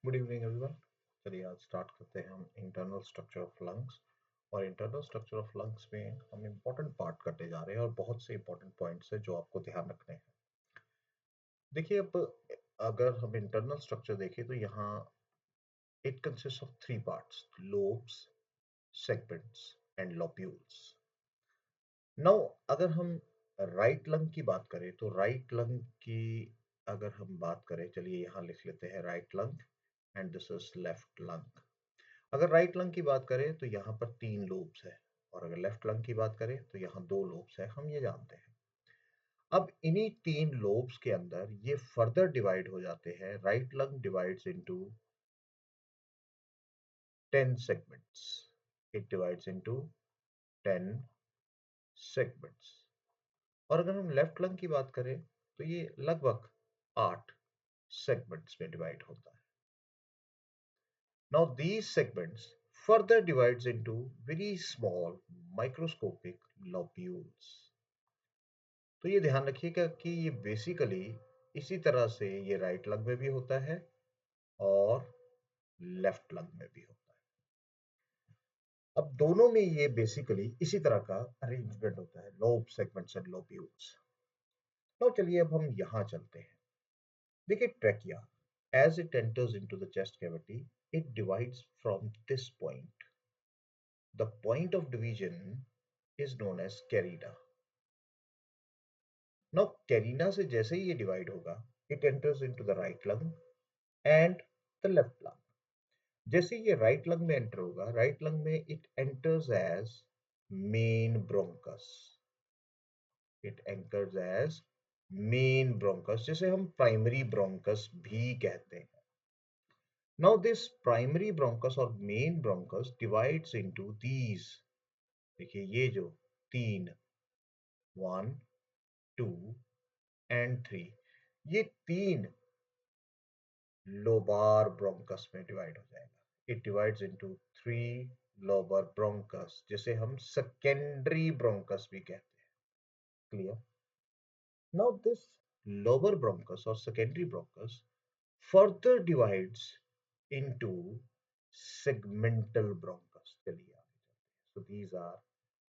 Good evening everyone. चलिए आज start करते हैं हम इंटरनल स्ट्रक्चर ऑफ लंग्स। और इंटरनल स्ट्रक्चर ऑफ लंग्स में हम इम्पोर्टेंट पार्ट करते जा रहे हैं और बहुत से इम्पोर्टेंट पॉइंट्स हैं जो आपको ध्यान रखने हैं। देखिए अब अगर हम इंटरनल स्ट्रक्चर देखें तो यहाँ it consist of three parts: lobes, segments and lobules. Now अगर हम राइट लंग की बात करें तो राइट लंग की अगर हम बात करें, चलिए यहाँ लिख लेते हैं right lung and this is left lung. अगर राइट लंग की बात करें तो यहाँ पर तीन लोब्स है और अगर लेफ्ट लंग की बात करें तो यहाँ दो लोब्स है, हम ये जानते हैं। अब इन्हीं तीन लोब्स के अंदर ये फर्दर डिवाइड हो जाते हैं। Right lung divides into 10 segments. It divides into 10 segments. और अगर हम लेफ्ट लंग की बात करें तो ये लगभग 8 सेगमेंट्स में डिवाइड होता है। Now these segments further divides into very small microscopic lobules. तो ये ध्यान रखिएगा कि ये बेसिकली इसी तरह से ये राइट लंग में भी होता है और लेफ्ट लंग में भी होता है। अब दोनों में ये बेसिकली इसी तरह का अरेंजमेंट होता है, लोब सेगमेंट्स एंड लोब्यूल्स। तो चलिए अब हम यहाँ चलते हैं। देखिए trachea, as it enters into the chest cavity, it divides from this point. The point of division is known as carina. Now carina से जैसे ही ये डिवाइड होगा, it enters into the right lung and the left lung. जैसे ये right lung में enter होगा, right lung में it enters as main bronchus. It enters as main bronchus, जिसे हम प्राइमरी ब्रोंकस भी कहते हैं। Now this primary bronchus or main bronchus divides into these, देखिए ये जो तीन, 1 2 एंड 3, ये तीन लोबार ब्रोंकस में डिवाइड हो जाएगा। It divides into 3 lobar bronchus, जिसे हम सेकेंडरी ब्रोंकस भी कहते हैं। Clear? Now this lobar bronchus और secondary bronchus further divides into segmental bronchus. चलिए आगे चलते हैं। So these are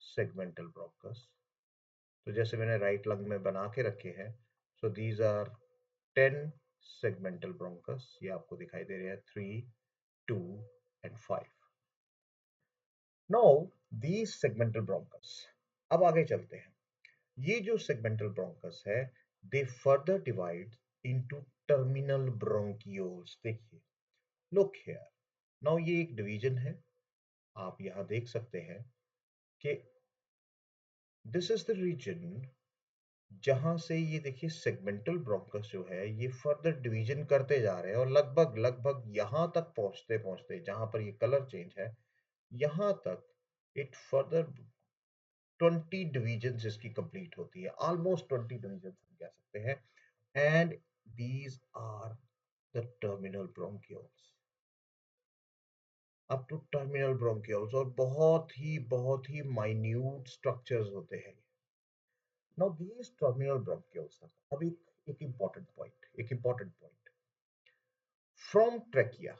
segmental bronchus. तो जैसे मैंने राइट लंग में बना के रखे हैं, so these are 10 segmental bronchus. ये आपको दिखाई दे रहे हैं 3 2 and 5। Now these segmental bronchus, अब आगे चलते हैं। ये जो सेगमेंटल ब्रोंकस है, they further divide into terminal bronchioles. देखिए, लुक हियर। नाउ ये एक डिवीजन है, आप यहां देख सकते हैं कि दिस इज द रीजन जहां से ये देखिए सेगमेंटल ब्रोंकस जो है ये फर्दर डिवीजन करते जा रहे हैं और लगभग लगभग यहां तक पहुंचते पहुंचते, जहां पर ये कलर चेंज है, यहां तक इट फर्दर 20 डिवीजन इसकी कंप्लीट होती है। ऑलमोस्ट 20 डिवीजन हम कह सकते हैं। And these are the terminal bronchioles, up to terminal bronchioles. और बहुत ही माइन्यूट स्ट्रक्चर्स होते हैं। नाउ दीज टर्मिनल ब्रोंकियोल्स, अब एक इंपॉर्टेंट पॉइंट फ्रॉम ट्रैकिया।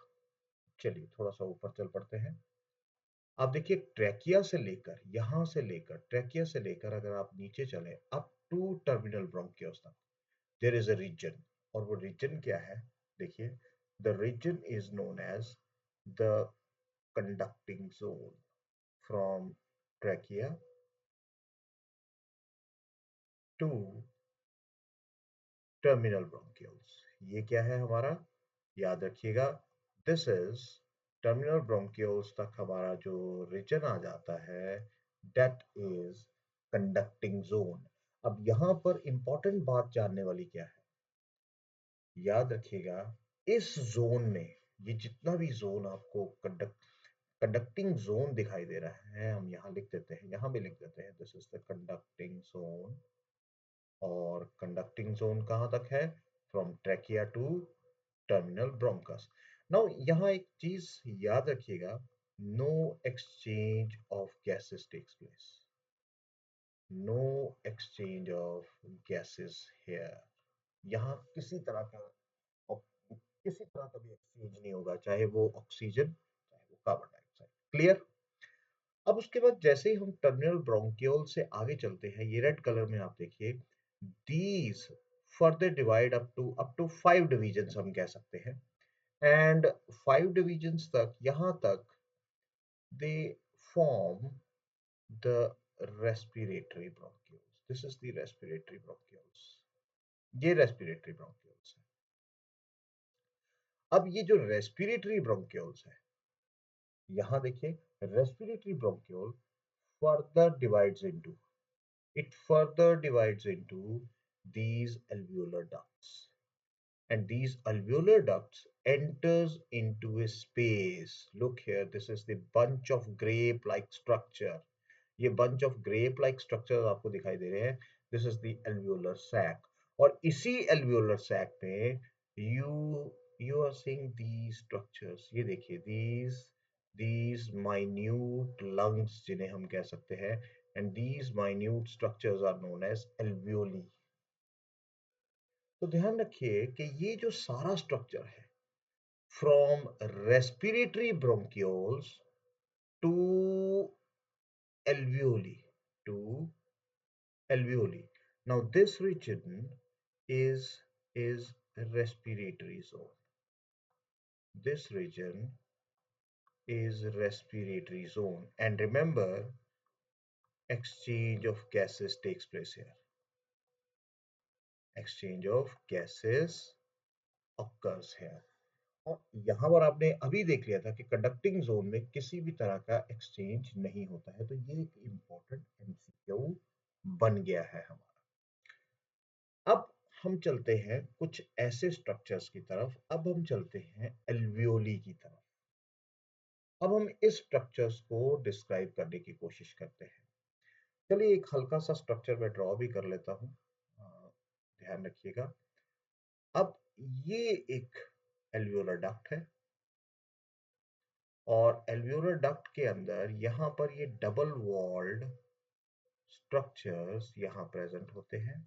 चलिए थोड़ा सा ऊपर चल पड़ते हैं। आप देखिए ट्रैकिया से लेकर, यहां से लेकर, ट्रैकिया से लेकर अगर आप नीचे चले अप टू टर्मिनल ब्रोंकियोल्स तक, देयर इज अ रीजन। और वो रीजन क्या है? देखिए, the region is known as the conducting zone from trachea to terminal bronchioles. ये क्या है हमारा? याद रखिएगा, दिस इज टर्मिनल ब्रोंकियल्स तक हमारा जो रीजन आ जाता है, दैट इज कंडक्टिंग जोन। अब यहां पर इंपॉर्टेंट बात जानने वाली क्या है? याद रखिएगा, इस जोन में ये जितना भी जोन आपको कंडक्टिंग जोन दिखाई दे रहा है, हम यहाँ लिख देते हैं, यहाँ भी लिख देते हैं, this is the conducting zone. और कंडक्टिंग जोन कहाँ तक है? From trachea to terminal bronchus. Now यहाँ एक चीज याद रखिएगा, no exchange of gases takes place. No exchange of gases here. यहाँ किसी तरह का किसी तरह का भी एक्सचेंज नहीं होगा, चाहे वो ऑक्सीजन चाहे वो कार्बन डाइऑक्साइड। क्लियर? अब उसके बाद जैसे ही हम टर्मिनल ब्रोंकियोल से आगे चलते हैं, ये रेड कलर में आप देखिए, these further divide up to 5 divisions हम कह सकते हैं। एंड 5 डिवीजन्स तक, यहाँ तक they form the respiratory bronchioles. This is the respiratory bronchioles. ये रेस्पिरेटरी ब्रोंक्यूल्स है। अब ये जो रेस्पिरेटरी ब्रोंक्यूल्स है, यहाँ देखिए, respiratory bronchiole further divides into it further divides into these alveolar ducts, and these alveolar ducts enters into a space. Look here, this is the bunch of grape like structure. ये bunch of grape like structures आपको दिखाई दे रहे हैं. This is the alveolar sac, और इसी alveolar sac में you are seeing these structures. ये देखिए, these minute lungs जिन्हें हम कह सकते हैं, and these minute structures are known as alveoli. तो ध्यान रखिए कि ये जो सारा स्ट्रक्चर है, from respiratory bronchioles to alveoli, to alveoli. Now this region is respiratory zone. This region is respiratory zone, and remember, exchange of gases takes place here. Exchange of gases occurs here. और यहाँ पर आपने अभी देख लिया था कि conducting zone में किसी भी तरह का एक्सचेंज नहीं होता है, तो ये एक इम्पोर्टेंट एमसीक्यू बन गया है हमारा। अब हम चलते हैं कुछ ऐसे स्ट्रक्चर्स की तरफ, अब हम चलते हैं एल्वियोली की तरफ। अब हम इस स्ट्रक्चर्स को डिस्क्राइब करने की कोशिश करते हैं। चलिए एक हल्का सा स्ट्रक्चर मैं ड्रॉ भी कर लेता हूँ, ध्यान रखिएगा। अब ये एक एल्वियोलर डक्ट है, और एल्वियोलर डक्ट के अंदर यहाँ पर ये डबल वॉल्ड स्ट्रक्चर्स यहाँ प्रेजेंट होते हैं।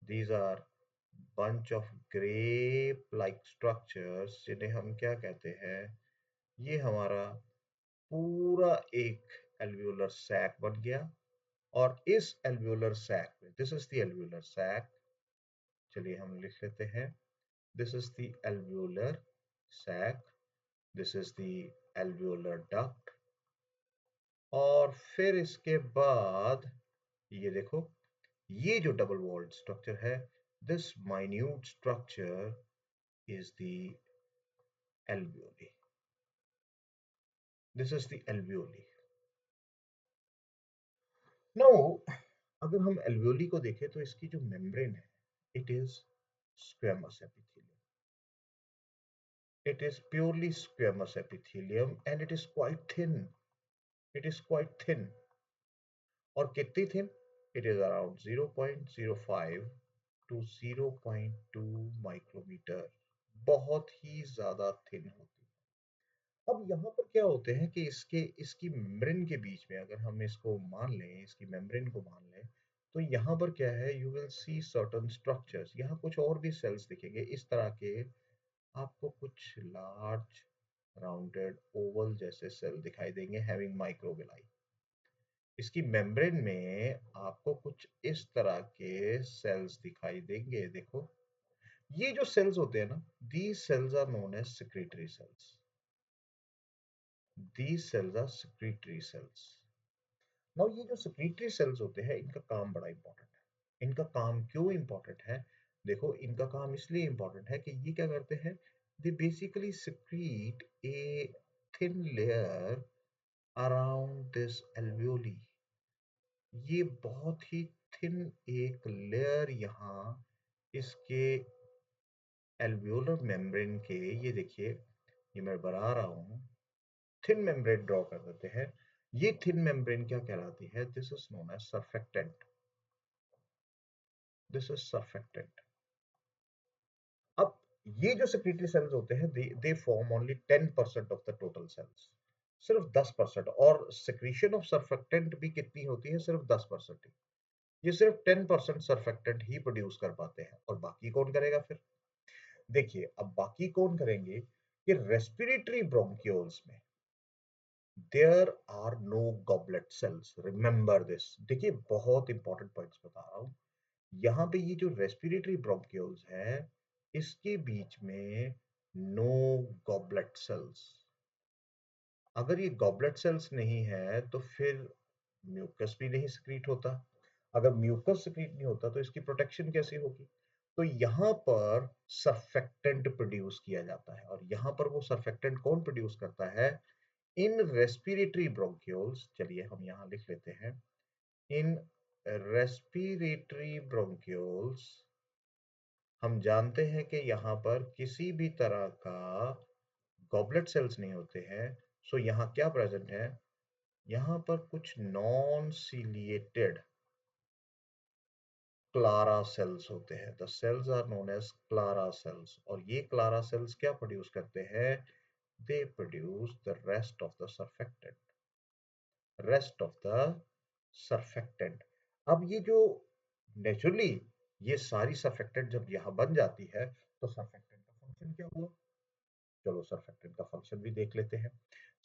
These are bunch of grape like structures, जिन्हें हम क्या कहते हैं, ये हमारा पूरा एक एल्वियोलर सैक बन गया। और इस एल्वियोलर सैक में, this is the alveolar sac, चलिए हम लिख लेते हैं, this is the alveolar sac, this is the alveolar duct, और फिर इसके बाद ये देखो, ये जो डबल वॉल्ड स्ट्रक्चर है, this minute structure is the alveoli. This is the alveoli. Now अगर हम एल्वियोली को देखें तो इसकी जो मेम्ब्रेन है, it is squamous epithelium. It is purely squamous epithelium and it is quite thin. It is quite thin. और कितनी thin? It is around 0.05 to 0.2 micrometre. बहुत ही ज्यादा थिन होती है। अब यहाँ पर क्या होते हैं कि इसकी मेम्ब्रेन के बीच में अगर हम इसको मान लें, इसकी मेम्ब्रेन को मान लें, तो यहाँ पर क्या है, you will see certain structures. यहाँ कुछ और भी सेल्स दिखेंगे इस तरह के, आपको कुछ लार्ज राउंडेड ओवल जैसे सेल दिखाई देंगे, हैविंग माइक्रोविलाई। इसकी मेम्ब्रेन में आपको कुछ इस तरह के सेल्स दिखाई देंगे। देखो, ये जो सेल्स होते हैं ना, these cells are known as secretory cells. These cells are secretory cells. Now ये जो secretory cells होते हैं, इनका काम बड़ा इंपॉर्टेंट है। इनका काम क्यों इंपॉर्टेंट है? देखो, इनका काम इसलिए इंपॉर्टेंट है कि ये क्या करते हैं, they basically secrete a thin layer around this alveoli. ये बहुत ही थिन एक लेयर यहाँ इसके एल्वियोलर मेम्ब्रेन के, ये देखिए, ये मैं बना रहा हूँ, थिन मेम्ब्रेन ड्रॉ कर देते हैं। ये थिन मेम्ब्रेन क्या कहलाती है? This is known as surfactant. This is surfactant. अब ये जो सेक्रेटरी सेल्स होते हैं, they form only 10% of the total cells, सिर्फ 10%। और सेक्रीशन ऑफ सर्फेक्टेंट भी कितनी होती है? सिर्फ 10% ही। ये सिर्फ 10% सर्फेक्टेंट ही प्रोड्यूस कर पाते हैं, और बाकी कौन करेगा फिर? देखिए अब बाकी कौन करेंगे कि रेस्पिरेटरी ब्रोंक्यूल्स में there are no goblet cells, remember this. देखिए बहुत इंपॉर्टेंट पॉइंट्स बता रहा हूं। यहाँ पे ये जो रेस्पिरेटरी ब्रोंक्यूल्स है, इसके बीच में नो गॉबलेट सेल्स। अगर ये गॉबलेट सेल्स नहीं है तो फिर म्यूकस भी नहीं सिक्रीट होता। अगर म्यूकस सिक्रीट नहीं होता तो इसकी प्रोटेक्शन कैसे होगी? तो यहाँ पर सर्फेक्टेंट प्रोड्यूस किया जाता है, और यहाँ पर वो सर्फेक्टेंट कौन प्रोड्यूस करता है? इन रेस्पिरेटरी ब्रोंक्यूल्स, चलिए हम यहाँ लिख लेते हैं, इन रेस्पिरेटरी ब्रोंक्यूल्स हम जानते हैं कि यहाँ पर किसी भी तरह का गॉबलेट सेल्स नहीं होते हैं। सो यहाँ क्या प्रेजेंट है? यहाँ पर कुछ नॉन सीलिएटेड क्लारा सेल्स होते हैं। The cells are known as Clara cells, और ये क्लारा सेल्स क्या प्रोड्यूस करते हैं? They produce the rest of the surfactant. अब ये जो नेचुरली ये सारी सर्फेक्टेंट जब यहाँ बन जाती है तो सर्फेक्टेंट का फंक्शन क्या हुआ? चलो सर्फेक्टेंट का फंक्शन भी देख लेते हैं।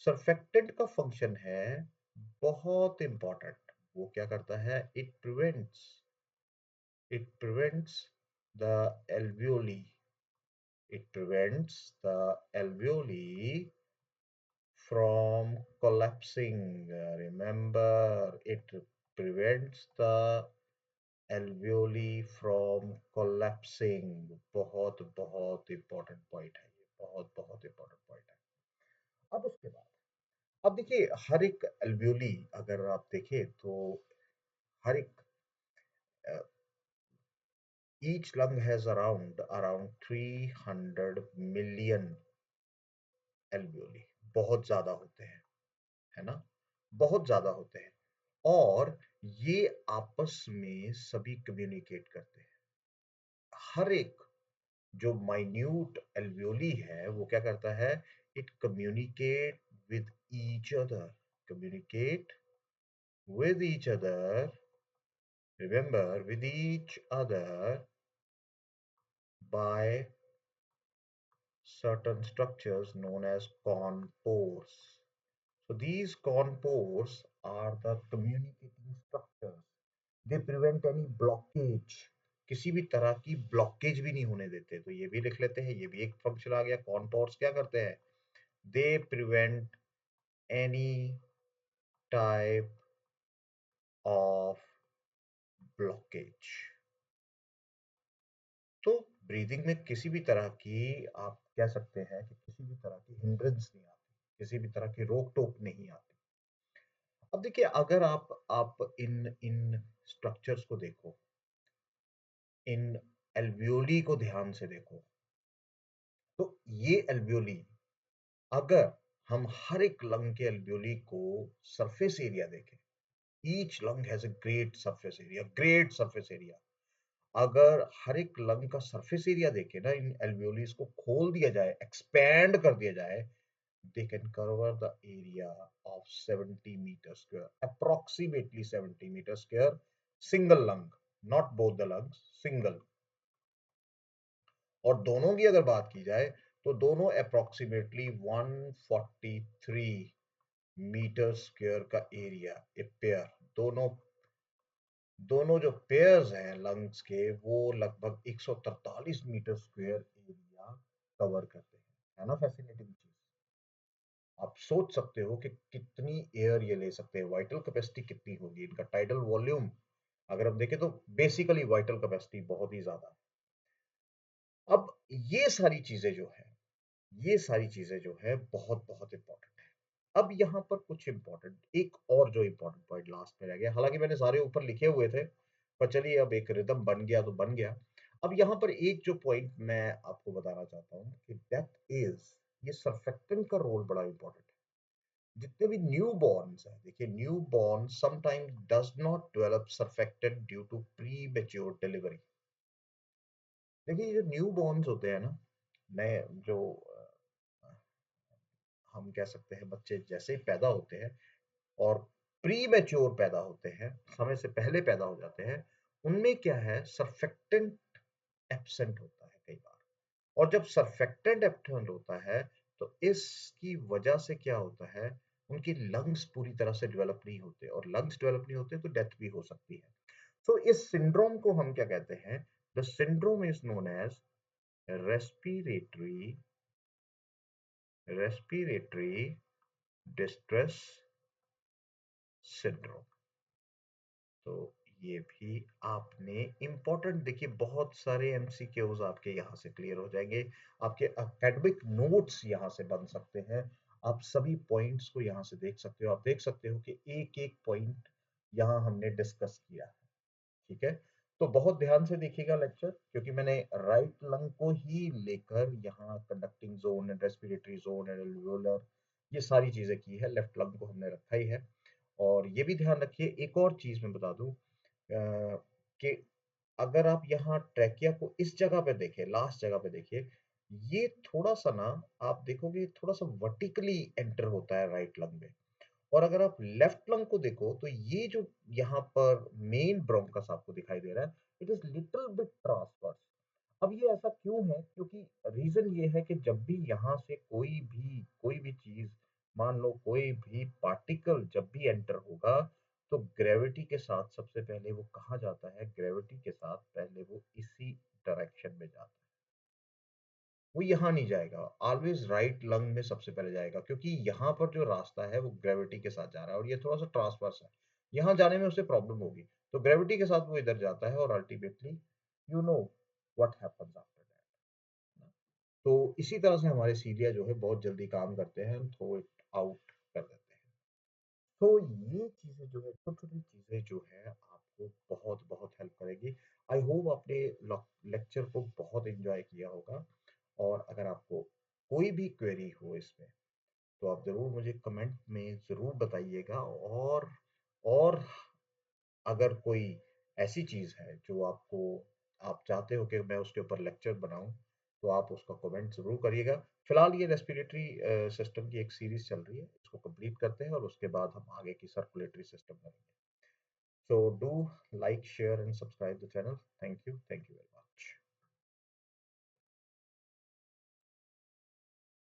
सर्फेक्टेंट का फंक्शन है बहुत इंपॉर्टेंट। वो क्या करता है? It prevents the alveoli. It prevents the alveoli from collapsing. Remember, it prevents the alveoli from collapsing. बहुत बहुत important point है ये, बहुत बहुत important point है। अब उसके बाद, अब देखिए हर एक alveoli अगर आप देखें तो हर एक each lung has around 300 million alveoli। बहुत ज्यादा होते हैं, है ना? बहुत ज्यादा होते हैं, और ये आपस में सभी कम्युनिकेट करते हैं। हर एक जो माइन्यूट एल्वियोली है वो क्या करता है? It communicate with each other, communicate with each other, remember, with each other by certain structures known as conpores. So these conpores are the communicating structures. They prevent any blockage. किसी भी तरह की blockage भी नहीं होने देते। तो ये भी लिख लेते हैं, ये भी एक फंक्शन आ गया। कॉनपोर्स क्या करते हैं? They prevent any type of blockage. तो ब्रीदिंग में किसी भी तरह की, आप कह सकते हैं कि किसी भी तरह की हिंड्रेंस नहीं आती, किसी भी तरह की रोक टोक नहीं आती। अब देखिए अगर आप इन इन स्ट्रक्चर्स को देखो, इन एल्वियोली को ध्यान से देखो, तो ये एल्वियोली, अगर हम हर एक लंग के एल्वियोली को सरफेस एरिया देखें, each lung has a great surface area. अगर हर एक लंग का सरफेस एरिया देखें ना, इन एल्वियोलीज को खोल दिया जाए, एक्सपैंड कर दिया जाए, they can cover the area of 70 meter square, approximately 70 meter square, single lung, not both the lungs, single। और दोनों की अगर बात की जाए तो दोनों अप्रोक्सीमेटली 143 मीटर स्क्वायर का एरिया, ए पेयर, दोनों दोनों जो पेयर्स हैं लंग्स के वो लगभग 143 मीटर स्क्वायर एरिया कवर करते हैं। है ना फैसिनेटिंग चीज? आप सोच सकते हो कि कितनी एयर ये ले सकते हैं, वाइटल कैपेसिटी कितनी होगी इनका, टाइडल वॉल्यूम अगर हम देखें तो बेसिकली वाइटल कैपेसिटी बहुत ही ज्यादा है। अब ये सारी चीजें जो है, ये सारी चीजें जो है बहुत बहुत इंपॉर्टेंट है। अब यहाँ पर कुछ इंपॉर्टेंट, एक और जो इंपॉर्टेंट पॉइंट लास्ट में रह गया, हालांकि मैंने सारे ऊपर लिखे हुए थे, पर चलिए अब एक रिदम बन गया तो बन गया। अब यहाँ पर एक जो पॉइंट मैं आपको बताना चाहता हूँ कि दैट इज, ये सर्फेक्टेंट का रोल बड़ा इंपॉर्टेंट है। जितने भी न्यू बॉर्न्स हैं, देखिए newborn sometime does not develop surfactant due to premature delivery. देखिए ये जो न्यू बॉर्न्स होते हैं ना, नए जो हम कह सकते हैं बच्चे जैसे ही पैदा होते हैं और प्री मैच्योर पैदा होते हैं, समय से पहले पैदा हो जाते हैं, उनमें क्या है, सर्फेक्टेंट एब्सेंट होता है कई बार। और जब सरफेक्टेंट एब्सेंट होता है तो इसकी वजह से क्या होता है, उनकी लंग्स पूरी तरह से डेवलप नहीं होते, और लंग्स डेवलप नहीं होते तो डेथ भी हो सकती है। तो इस सिंड्रोम को हम क्या कहते हैं? The syndrome is known as respiratory respiratory distress syndrome. तो ये भी आपने इम्पोर्टेंट, देखिए बहुत सारे एमसीक्यूज आपके यहाँ से क्लियर हो जाएंगे, आपके एकेडमिक नोट्स यहाँ से बन सकते हैं, आप सभी पॉइंट्स को यहाँ से देख सकते हो, आप देख सकते हो कि एक एक पॉइंट यहाँ हमने डिस्कस किया है। ठीक है, तो बहुत ध्यान से देखिएगा लेक्चर, क्योंकि मैंने राइट लंग को ही लेकर यहाँ conducting zone and respiratory zone and alveolar ये सारी चीजें की है, लेफ्ट लंग को हमने रखा ही है। और ये भी ध्यान रखिए, एक और चीज मैं बता दूं कि अगर आप यहाँ ट्रैकिया को इस जगह पे देखें, लास्ट जगह पे देखिए, ये थोड़ा सा ना, आप देखोगे थोड़ा सा वर्टिकली एंटर होता है राइट लंग में। और अगर आप लेफ्ट लंग को देखो तो ये जो यहाँ पर मेन ब्रोंकस आपको दिखाई दे रहा है, it is little bit transverse. अब ये ऐसा क्यों है? क्योंकि रीजन ये है कि जब भी यहाँ से कोई भी चीज, मान लो कोई भी पार्टिकल जब भी एंटर होगा, तो ग्रेविटी के साथ सबसे पहले वो कहाँ जाता है? ग्रेविटी के साथ पहले वो इसी डायरेक्शन में जाता है, वो यहाँ नहीं जाएगा, ऑलवेज राइट लंग में सबसे पहले जाएगा, क्योंकि यहाँ पर जो रास्ता है वो ग्रेविटी के साथ जा रहा है और ये थोड़ा सा ट्रांसवर्स है, यहाँ जाने में उसे प्रॉब्लम होगी, तो ग्रेविटी के साथ वो इधर जाता है और ultimately you know what happens after that. तो इसी तरह से हमारे सीलिया जो है बहुत जल्दी काम करते हैं, हम थ्रो इट आउट कर देते हैं। तो ये चीजें जो है, छोटी छोटी चीजें जो है आपको बहुत बहुत हेल्प करेगी। आई होप आपने लेक्चर को बहुत एंजॉय किया होगा, और अगर आपको कोई भी क्वेरी हो इसमें, तो आप ज़रूर मुझे कमेंट में ज़रूर बताइएगा। और अगर कोई ऐसी चीज़ है जो आपको, आप चाहते हो कि मैं उसके ऊपर लेक्चर बनाऊं, तो आप उसका कमेंट ज़रूर करिएगा। फिलहाल ये रेस्पिरेटरी सिस्टम की एक सीरीज चल रही है, इसको कंप्लीट करते हैं और उसके बाद हम आगे की सर्कुलेटरी सिस्टम करेंगे। So do like, share and subscribe the channel. Thank you. Thank you very much.